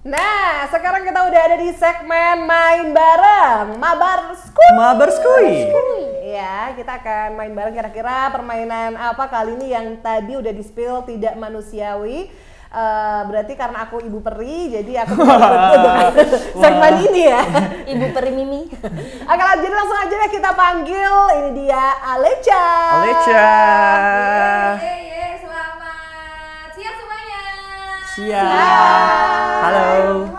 Nah, sekarang kita udah ada di segmen Main Bareng Mabar Skuy. Mabar Skuy. Ya, kita akan main bareng, kira-kira permainan apa kali ini yang tadi udah di-spill tidak manusiawi. Berarti karena aku ibu peri, jadi aku segmen ini ya. Ibu peri Mimi. Oke, jadi langsung aja ya kita panggil. Ini dia Alecha. Alecha. Selamat siang semuanya. Siap. Halo.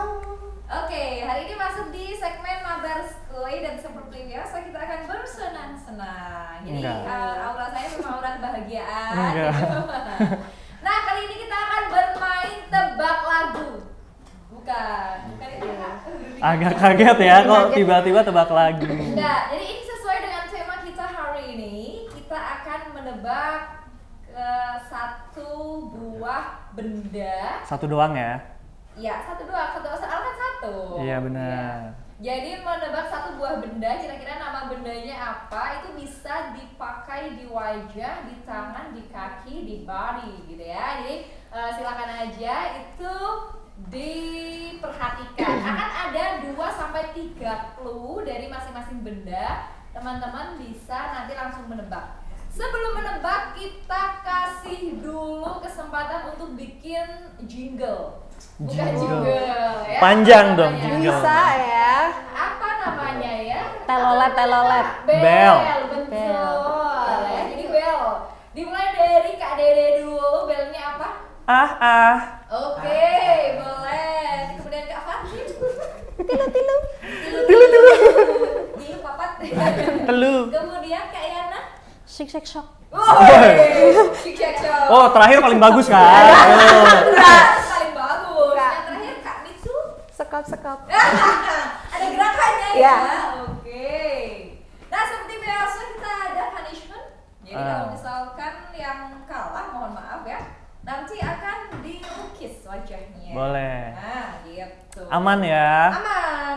Oke, hari ini masuk di segmen Mabar Skuy dan seperti biasa kita akan bersenang-senang. Jadi aura saya memang aura kebahagiaan. Nah, kali ini kita akan bermain tebak lagu. Bukan itu ya. Agak kaget ya kok tiba-tiba tebak lagu. Enggak, jadi ini sesuai dengan tema kita hari ini. Kita akan menebak satu buah benda. Satu doang ya? Iya, satu soal kan satu. Iya benar. Jadi menebak satu buah benda, kira-kira nama bendanya apa, itu bisa dipakai di wajah, di tangan, di kaki, di body gitu ya. Jadi silakan aja itu diperhatikan. Akan ada 2-3 clue dari masing-masing benda. Teman-teman bisa nanti langsung menebak. Sebelum menebak, kita kasih dulu kesempatan untuk bikin jingle. Bukan jingle ya. Panjang dong jingle. Bisa ya. Apa namanya ya? Telolet. Bel. Betul. Ya, jadi bel. Dimulai dari Kak Dede dulu, belnya apa? Oke, boleh. Kemudian Kak Fatin. Tilu. Tilu papat. Telu. Kemudian Kak Yana. Shake shock. Oh, terakhir paling bagus kan? Paling bagus. Yang terakhir Kak Mitsu. Sekop. Ada ada gerakannya Ya. ya. Oke. Nah, seperti biasa kita ada punishment. Jadi kalau misalkan yang kalah, mohon maaf ya, nanti akan dilukis wajahnya. Boleh. Nah, gitu. Aman ya? Aman.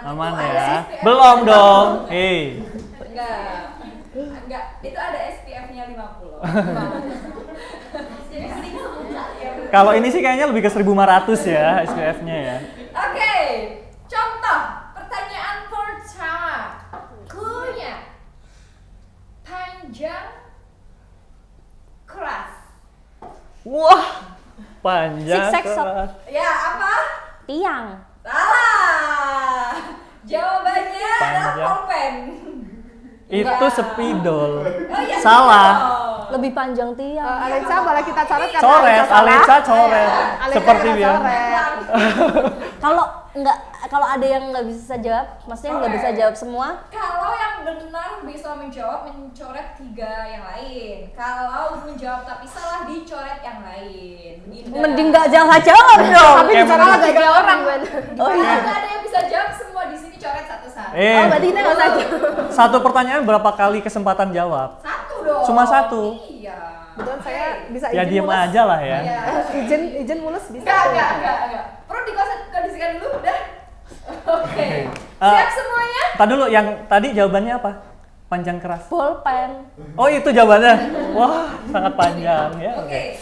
Aman Itu ada ya? SPF. Belum dong. Hei. Enggak. Itu ada SPF-nya 50. Jadi sering semuanya. Kalau ini sih kayaknya lebih ke 1500 ya SPF-nya ya. Oke, contoh pertanyaan pertama. Clue-nya panjang, keras. Wah, panjang. Siksek, keras. Ya, apa? Tiang. Salah. Jawabannya adalah Panjang. pulpen. Itu spidol. Oh iya, Salah. Lebih panjang tiang. Alexa boleh kita coret karena Coret, salah? Alexa coret. Alexa Seperti kita biasa. coret. Kalau ada yang nggak bisa jawab, maksudnya nggak bisa jawab semua. Kalau yang benar bisa menjawab, mencoret 3 yang lain. Kalau menjawab tapi salah, dicoret yang lain. Begitu. Mending nggak jawab dong. Tapi di sana ada 3 orang. Oh iya. Kalau nggak ada yang bisa jawab, semua di sini coret satu-satu. Oh, berarti kita nggak usah jawab. Satu pertanyaan berapa kali kesempatan jawab? Satu dong. Cuma satu? Iya. Kebetulan saya bisa Ya izin diem mulus. aja lah ya. Iya. Izin mulus bisa. Enggak. Perlu dikondisikan dulu, udah. Oke. Eh, Siap semuanya? Tadi dulu, yang tadi jawabannya apa? Panjang keras. Bolpen. Oh itu jawabannya. Wah sangat panjang ya. Oke.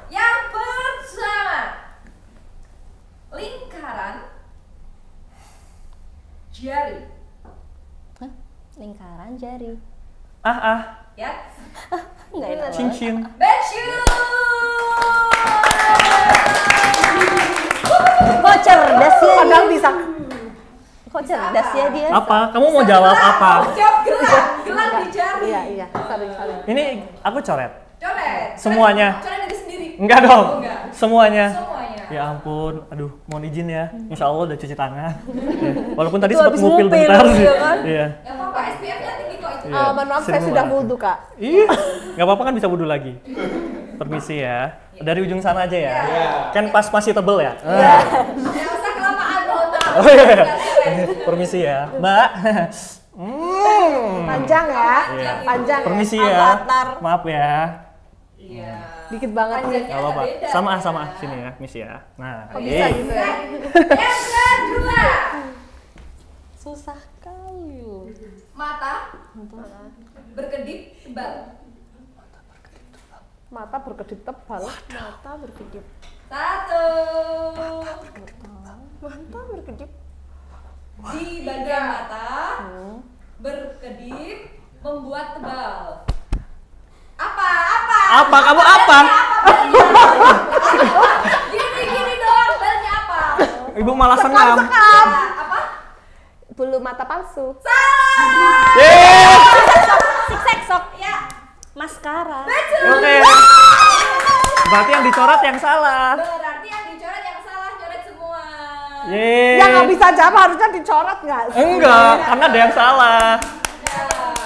Yang pertama, lingkaran jari. Hah? Lingkaran jari. Ya. Nggak enak. Cincin. Becu. Kok cerdas ya Padahal dia? bisa. Kok cerdas ya dia? Apa? Kamu mau jawab apa? Jawab gelang di jari. Iya. Sorry. Ini aku coret. Coret. Semuanya. Coret dari sendiri. Enggak dong. Oh, enggak. Semuanya. Semuanya. Ya ampun, aduh, mohon izin ya. Insya Allah udah cuci tangan. Ya. Walaupun tadi Itu sempat habis ngupil ngupil, bentar sih. iya kan? Iya. Gak apa-apa, SPF-nya tinggi kok itu. Iya. Mohon maaf saya Seribu sudah banget. wudhu Kak. Ih, nggak apa-apa kan bisa wudhu lagi. Permisi ya. Dari ujung sana aja ya. Kan pas masih tebel ya. Gak usah kelamaan, mohon maaf. Oh iya. Nggak keren. Permisi ya, Mbak. Panjang ya. Iya. Panjang. Permisi ya. ya. Avatar. Maaf ya. Iya. Dikit banget nih. Panjangnya Gak apa-apa. beda. Sama sini ya, misi ya. Nah, Kok bisa gitu ya? Yang kedua, Susah kali loh. mata berkedip tebal. Mata berkedip tebal. Mata berkedip. 1. Mata berkedip. Di bagian mata berkedip membuat tebal. Apa? Apa? Kamu apa? Gini doang, balnya apa? Ibu malah senam. Apa? Bulu mata palsu. Salah. Yeay. Siksek sok. Ya. Maskara. Oke. Berarti yang dicoret yang salah. Berarti yang dicoret yang salah, coret semua. Yeay. Yang nggak bisa jawab harusnya dicoret nggak sih? Enggak, karena ada yang salah. Ya.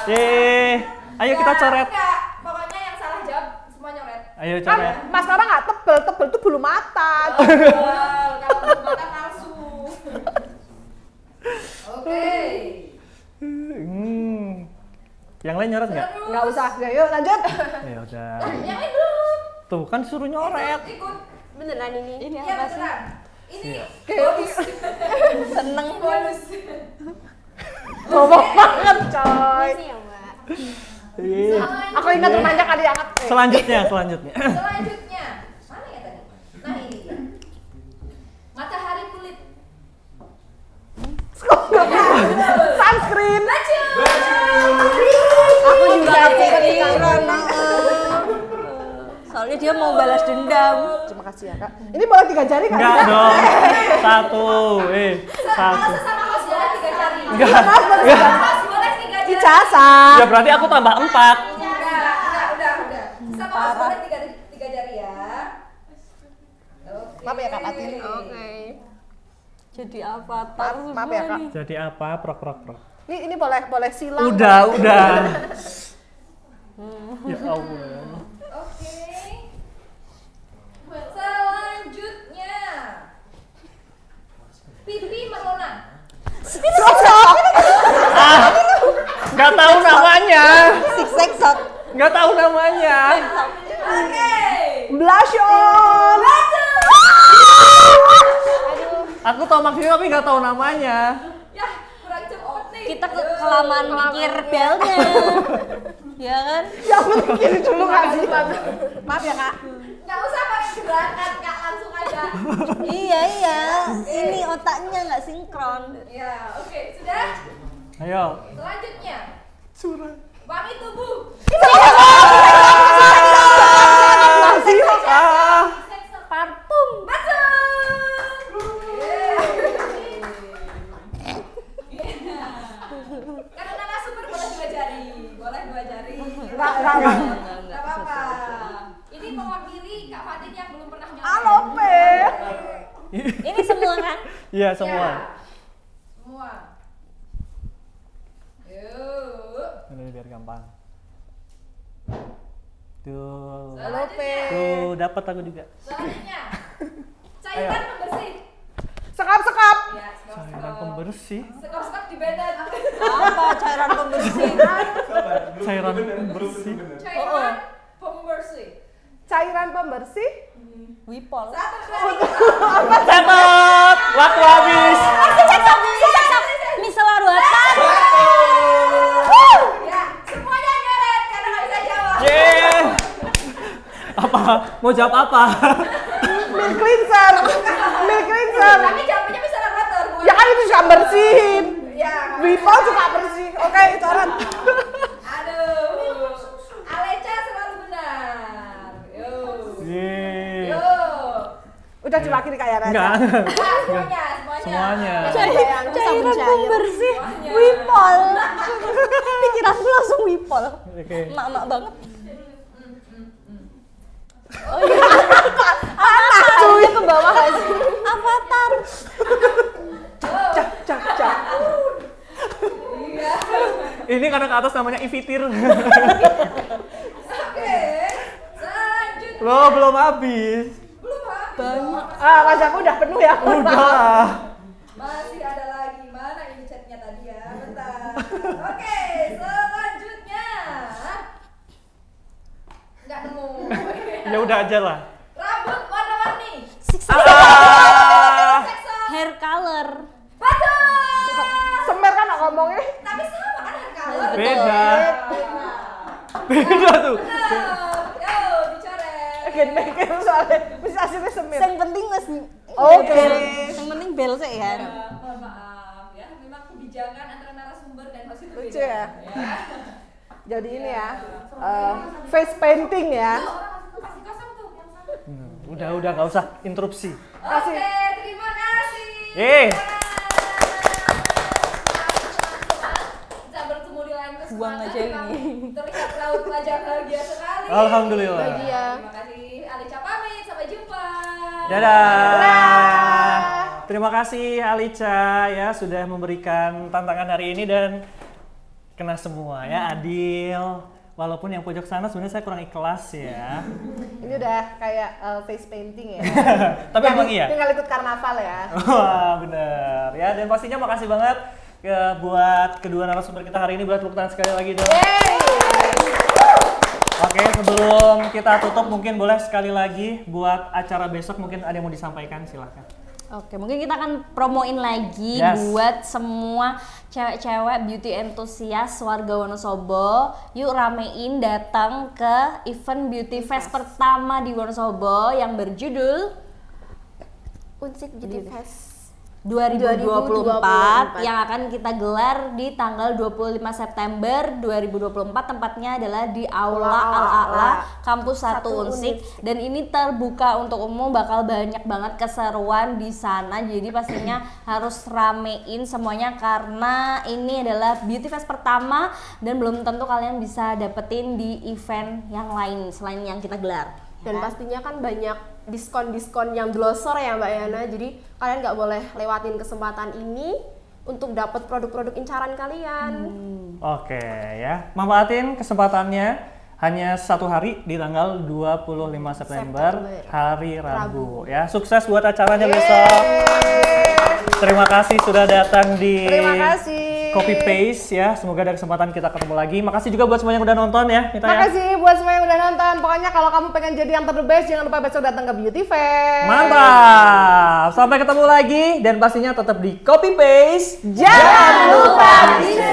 Yeay. Ayo kita coret. Enggak, pokoknya yang salah jawab semua nyoret. Ayo Kan coret. maskara nggak tebel tuh bulu mata. Betul, kalau belum mata palsu. Oke. Yang lain nyoret nggak? Terus, Nggak usah. Ya, yuk lanjut. Ya udah. yang lain belum. Tuh kan suruh nyoret. Ikut. Beneran ini? Ini Iya apa sih? beneran. Ini Iya. bonus. Seneng Bonus. Ngomong banget coy. Ini ya, Mbak. Iya. Aku ingat rumahnya kali angkat. Selanjutnya. Selanjutnya, mana ya tadi? Nah ini dia. Matahari kulit. Sunscreen. Aku juga ikut sekarang. Soalnya dia mau balas dendam. Terima kasih ya kak. Ini boleh 3 jari kan? Enggak dong. Satu. Kalau Satu. sesama host boleh 3 jari. Enggak. Host boleh 3 jari. Ijazah. Ya berarti aku tambah 4. Udah. Sesama host boleh 3 jari ya. Oke. Maaf ya, Kak Fatin. Oke. Jadi avatar Maaf ya kak. Jadi apa? Prok. Ini boleh silang. Udah. Ya Allah. Oke. Selanjutnya. Pipi merona. Nggak tahu namanya. Oke. Blush on. Aku tahu maksudnya tapi nggak tahu namanya. Ya, kurang cepet nih. Kita kelamaan mikir belnya. Ya kan? Ya mikir dulu Kak sih. Maaf ya Kak. Nggak usah pakai gerakan, Kak, langsung aja. Iya. Ini otaknya nggak sinkron. Ya, oke, sudah. Ayo. Selanjutnya, Surah. wangi tubuh. Parfum. Masuk. Karena narasumber boleh 2 jari, boleh 2 jari. Enggak. Nggak apa-apa. Ini mewakili Kak Fatin yang belum pernah nyoba. Alope. Ini semua kan? Iya semua. Ya. Semua. Yuk. Ini biar gampang. Tuh. Selanjutnya. Tuh, dapat aku juga. Selanjutnya. Cairan pembersih. Sekap. Ya, Cairan pembersih. sekop-sekop di badan. Apa cairan pembersih? Cairan pembersih. Cairan pembersih. Cairan pembersih. Wipol. 1, 2, 3. Cepet, waktu habis. Misal ruatan. Ya, semuanya nyeret karena nggak bisa jawab. Yeay. Apa? Mau jawab apa? Milk cleanser. Tapi jawabnya bisa water, bukan? Ya kan itu suka bersihin. Ya. Wipol suka bersih. Oke, coret. Aduh. Aleca selalu benar. Yuk. Yeay. Yuk. Udah diwakili Kak Yana. Enggak. Semuanya. Cairan pembersih. Wipol. Pikiranku langsung wipol. Oke. Mak-mak banget. Cuy ke bawah gak sih? Avatar. Cak. Iya. Ini karena ke atas namanya Ivitir. Oke. Selanjutnya. Loh, belum habis. Belum habis. Banyak. Wajahku udah penuh ya. Udah. Masih ada lagi. Mana ini chatnya tadi ya? Bentar. Oke, selanjutnya. Nggak nemu. Ya udah aja lah. Rambut warna-warni. Ah. Hair color. Betul. Semer kan ngomongnya. Tapi sama kan hair color. Beda. Beda tuh. Yo, dicoret. Gede soalnya bisa hasilnya semir. Yang penting mas. Oke. Yang penting bel sih ya. Mohon maaf ya, memang kebijakan antara narasumber dan host itu Lucu beda. ya. Jadi ini ya, face painting ya. Orang masih kosong tuh yang sama. Udah nggak usah interupsi. Kasih. Oke, terima kasih. Yeay. Bisa bertemu di lain kesempatan. Buang aja ini. Terlihat raut wajah bahagia sekali. Alhamdulillah. Terima kasih Aleca pamit, sampai jumpa. Dadah. Terima kasih Alica ya sudah memberikan tantangan hari ini dan kena semua ya, adil. Walaupun yang pojok sana sebenarnya saya kurang ikhlas ya. Ini udah kayak face painting ya. Tapi emang iya. Tinggal ikut karnaval ya. Wah bener ya, dan pastinya makasih banget buat kedua narasumber kita hari ini. Buat tepuk tangan sekali lagi dong. Oke, sebelum kita tutup mungkin boleh sekali lagi buat acara besok mungkin ada yang mau disampaikan, silahkan. Oke, mungkin kita akan promoin lagi buat semua cewek-cewek beauty enthusiast warga Wonosobo. Yuk ramein datang ke event Beauty Fest pertama di Wonosobo yang berjudul Unsik Beauty Fest 2024 yang akan kita gelar di tanggal 25 September 2024. Tempatnya adalah di Aula Al-A'la Kampus 1 Unsik, dan ini terbuka untuk umum, bakal banyak banget keseruan di sana. Jadi pastinya harus ramein semuanya karena ini adalah Beauty Fest pertama dan belum tentu kalian bisa dapetin di event yang lain selain yang kita gelar. Dan pastinya kan banyak diskon-diskon yang glosor ya Mbak Yana, jadi kalian nggak boleh lewatin kesempatan ini untuk dapat produk-produk incaran kalian. Oke ya, manfaatin kesempatannya. Hanya 1 hari di tanggal 25 September, hari Rabu ya. Sukses buat acaranya besok. Terima kasih sudah datang di Terima kasih. copy paste ya. Semoga ada kesempatan kita ketemu lagi. Makasih juga buat semua yang udah nonton ya, Mita ya. Makasih buat semua yang udah nonton. Pokoknya kalau kamu pengen jadi yang the best, jangan lupa besok datang ke Beauty Fair. Mantap. Sampai ketemu lagi dan pastinya tetap di copy paste. Jangan lupa bisa.